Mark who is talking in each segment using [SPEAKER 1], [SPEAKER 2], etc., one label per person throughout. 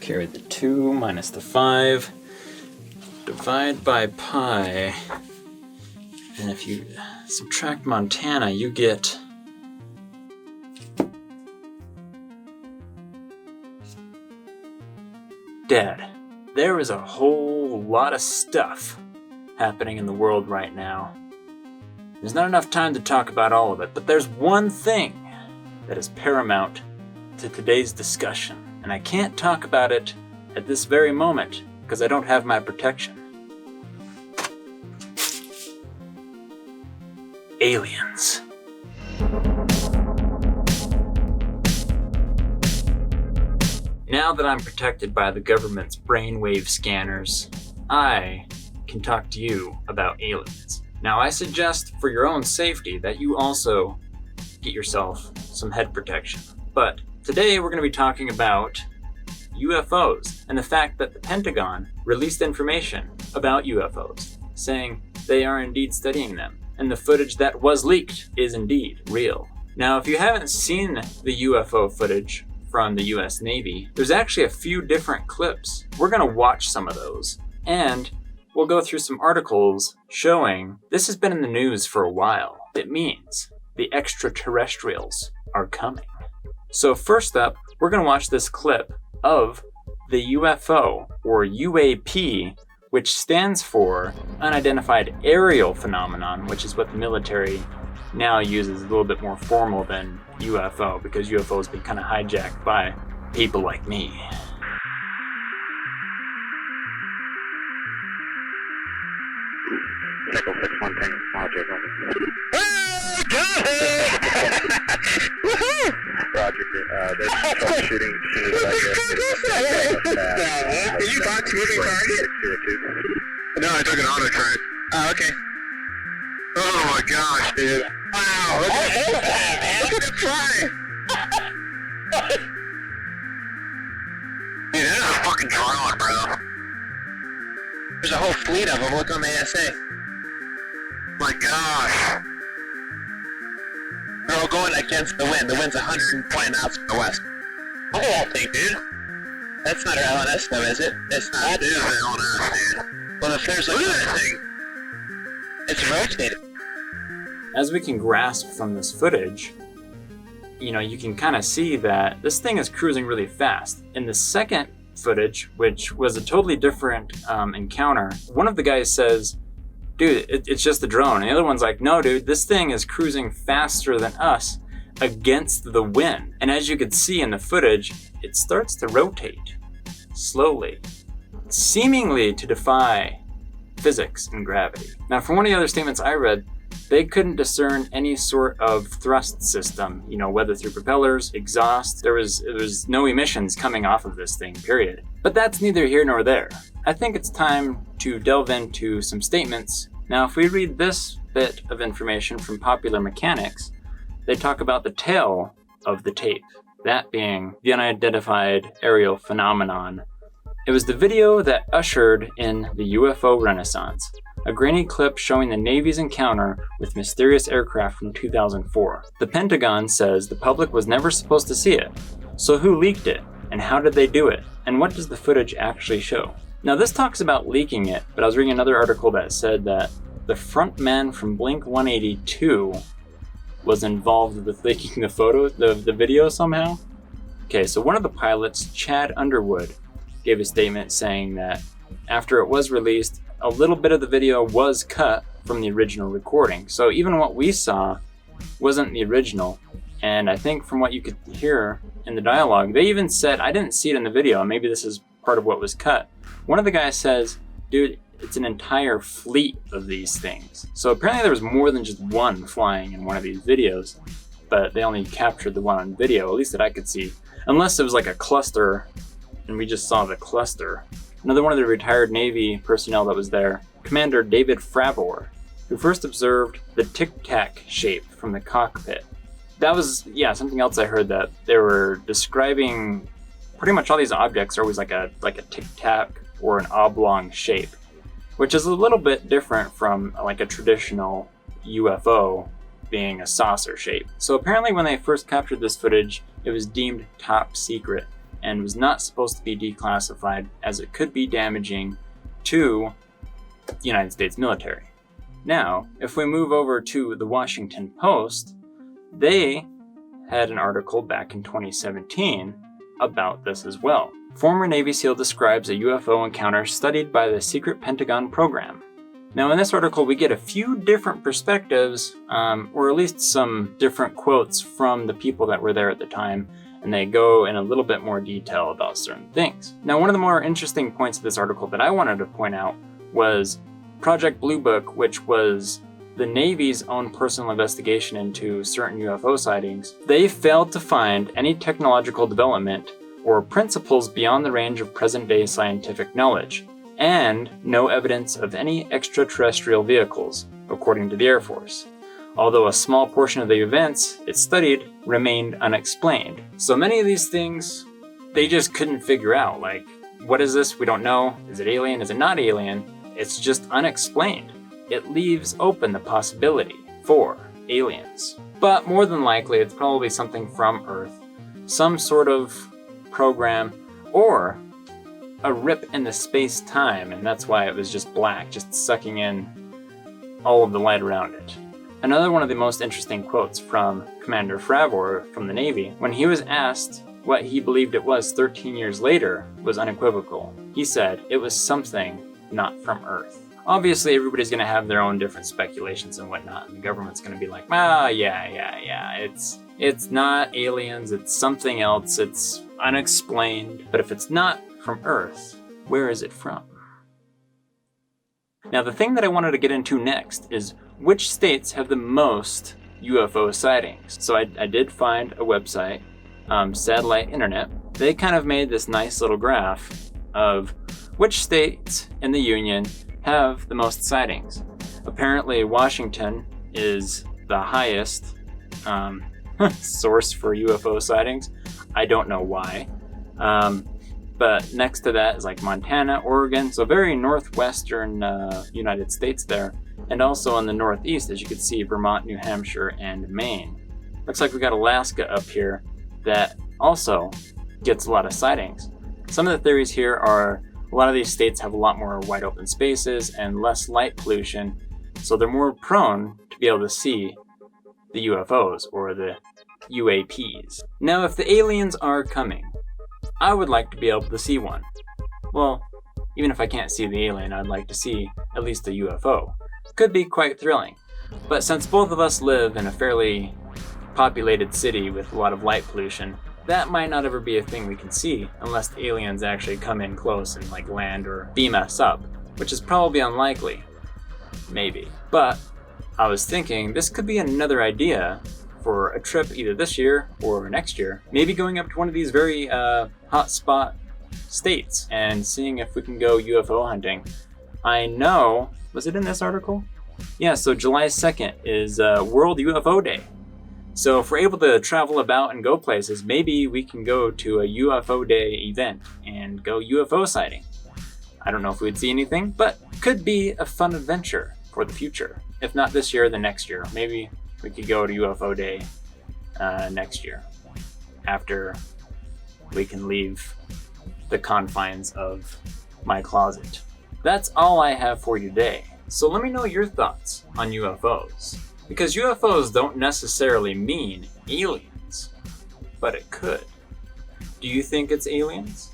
[SPEAKER 1] Carry the 2 minus the 5. Divide by pi. And if you subtract Montana, you get... Dad, there is a whole lot of stuff happening in the world right now. There's not enough time to talk about all of it, but there's one thing that is paramount to today's discussion, and I can't talk about it at this very moment because I don't have my protection. Aliens. Now that I'm protected by the government's brainwave scanners, I can talk to you about aliens. Now, I suggest for your own safety that you also get yourself some head protection. But today we're going to be talking about UFOs and the fact that the Pentagon released information about UFOs, saying they are indeed studying them, and the footage that was leaked is indeed real. Now, if you haven't seen the UFO footage from the US Navy, there's actually a few different clips. We're going to watch some of those, and we'll go through some articles showing this has been in the news for a while. It means the extraterrestrials are coming. So first up, we're going to watch this clip of the UFO, or UAP, which stands for Unidentified Aerial Phenomenon, which is what the military now uses, a little bit more formal than UFO, because UFO has been kind of hijacked by people like me.
[SPEAKER 2] Echo 613, Roger. Roger, there's troubleshooting.
[SPEAKER 3] Did you box moving target? No, I took an auto track. Oh, okay. Oh my gosh, dude. Wow, look at it fly. Dude, that is a fucking drone, bro. There's a whole fleet of them. Look on the ASA. My gosh. They're all going against the wind. The wind's 120 knots from the west. Look at that thing, dude. That's not our LNS though, is it? It's not. That is the LNS, dude. Well, if there's like... Look at that thing. It's rotating.
[SPEAKER 1] As we can grasp from this footage, you can kind of see that this thing is cruising really fast. In the second footage, which was a totally different encounter, one of the guys says, dude, it's just a drone. And the other one's like, no, dude, this thing is cruising faster than us against the wind. And as you could see in the footage, it starts to rotate slowly, seemingly to defy physics and gravity. Now, from one of the other statements I read, they couldn't discern any sort of thrust system, whether through propellers, exhaust. There was no emissions coming off of this thing, period. But that's neither here nor there. I think it's time to delve into some statements. Now, if we read this bit of information from Popular Mechanics, they talk about the tail of the tape, that being the Unidentified Aerial Phenomenon. It was the video that ushered in the UFO Renaissance, a grainy clip showing the Navy's encounter with mysterious aircraft from 2004. The Pentagon says the public was never supposed to see it. So who leaked it? And how did they do it? And what does the footage actually show? Now, this talks about leaking it, but I was reading another article that said that the frontman from Blink-182 was involved with leaking the photo, the video somehow. Okay, so one of the pilots, Chad Underwood, gave a statement saying that after it was released, a little bit of the video was cut from the original recording. So even what we saw wasn't the original. And I think from what you could hear in the dialogue, they even said, I didn't see it in the video, maybe this is part of what was cut. One of the guys says, dude, it's an entire fleet of these things. So apparently there was more than just one flying in one of these videos, but they only captured the one on video, at least that I could see. Unless it was like a cluster, and we just saw the cluster. Another one of the retired Navy personnel that was there, Commander David Fravor, who first observed the tic-tac shape from the cockpit. That was, something else I heard, that they were describing pretty much all these objects are always like a tic-tac or an oblong shape, which is a little bit different from like a traditional UFO being a saucer shape. So apparently when they first captured this footage, it was deemed top secret. and was not supposed to be declassified as it could be damaging to the United States military. Now, if we move over to the Washington Post, they had an article back in 2017 about this as well. Former Navy SEAL describes a UFO encounter studied by the secret Pentagon program. Now, in this article, we get a few different perspectives, or at least some different quotes from the people that were there at the time, and they go in a little bit more detail about certain things. Now, one of the more interesting points of this article that I wanted to point out was Project Blue Book, which was the Navy's own personal investigation into certain UFO sightings. They failed to find any technological development or principles beyond the range of present-day scientific knowledge, and no evidence of any extraterrestrial vehicles, according to the Air Force. Although a small portion of the events it studied remained unexplained. So many of these things, they just couldn't figure out. Like, what is this? We don't know. Is it alien? Is it not alien? It's just unexplained. It leaves open the possibility for aliens. But more than likely, it's probably something from Earth, some sort of program, or a rip in the space-time, and that's why it was just black, just sucking in all of the light around it. Another one of the most interesting quotes from Commander Fravor from the Navy, when he was asked what he believed it was 13 years later, was unequivocal. He said, "It was something not from Earth." Obviously, everybody's going to have their own different speculations and whatnot, and the government's going to be like, yeah, it's not aliens, it's something else, it's unexplained. But if it's not from Earth, where is it from? Now, the thing that I wanted to get into next is which states have the most UFO sightings. So I did find a website, Satellite Internet. They kind of made this nice little graph of which states in the Union have the most sightings. Apparently, Washington is the highest source for UFO sightings. I don't know why. But next to that is like Montana, Oregon, so very northwestern United States there. And also in the northeast, as you can see, Vermont, New Hampshire, and Maine. Looks like we got Alaska up here that also gets a lot of sightings. Some of the theories here are a lot of these states have a lot more wide open spaces and less light pollution, so they're more prone to be able to see the UFOs or the UAPs. Now, if the aliens are coming, I would like to be able to see one. Well, even if I can't see the alien, I'd like to see at least a UFO. Could be quite thrilling. But since both of us live in a fairly populated city with a lot of light pollution, that might not ever be a thing we can see unless the aliens actually come in close and like land or beam us up, which is probably unlikely. Maybe. But I was thinking this could be another idea for a trip either this year or next year, maybe going up to one of these very hot spot states and seeing if we can go UFO hunting. I know, was it in this article? Yeah, so July 2nd is World UFO Day. So if we're able to travel about and go places, maybe we can go to a UFO Day event and go UFO sighting. I don't know if we'd see anything, but could be a fun adventure for the future. If not this year, then next year. Maybe we could go to UFO Day next year, after we can leave the confines of my closet. That's all I have for you today. So let me know your thoughts on UFOs. Because UFOs don't necessarily mean aliens, but it could. Do you think it's aliens?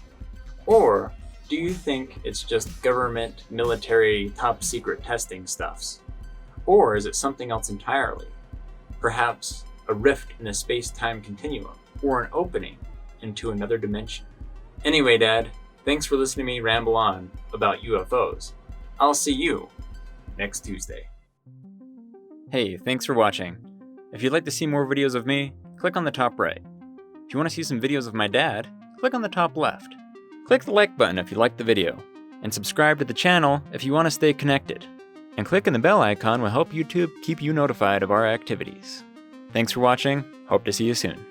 [SPEAKER 1] Or do you think it's just government, military, top secret testing stuffs? Or is it something else entirely? Perhaps a rift in the space-time continuum, or an opening into another dimension. Anyway, Dad, thanks for listening to me ramble on about UFOs. I'll see you next Tuesday. Hey, thanks for watching. If you'd like to see more videos of me, click on the top right. If you want to see some videos of my dad, click on the top left. Click the like button if you liked the video, and subscribe to the channel if you want to stay connected. And clicking the bell icon will help YouTube keep you notified of our activities. Thanks for watching, hope to see you soon.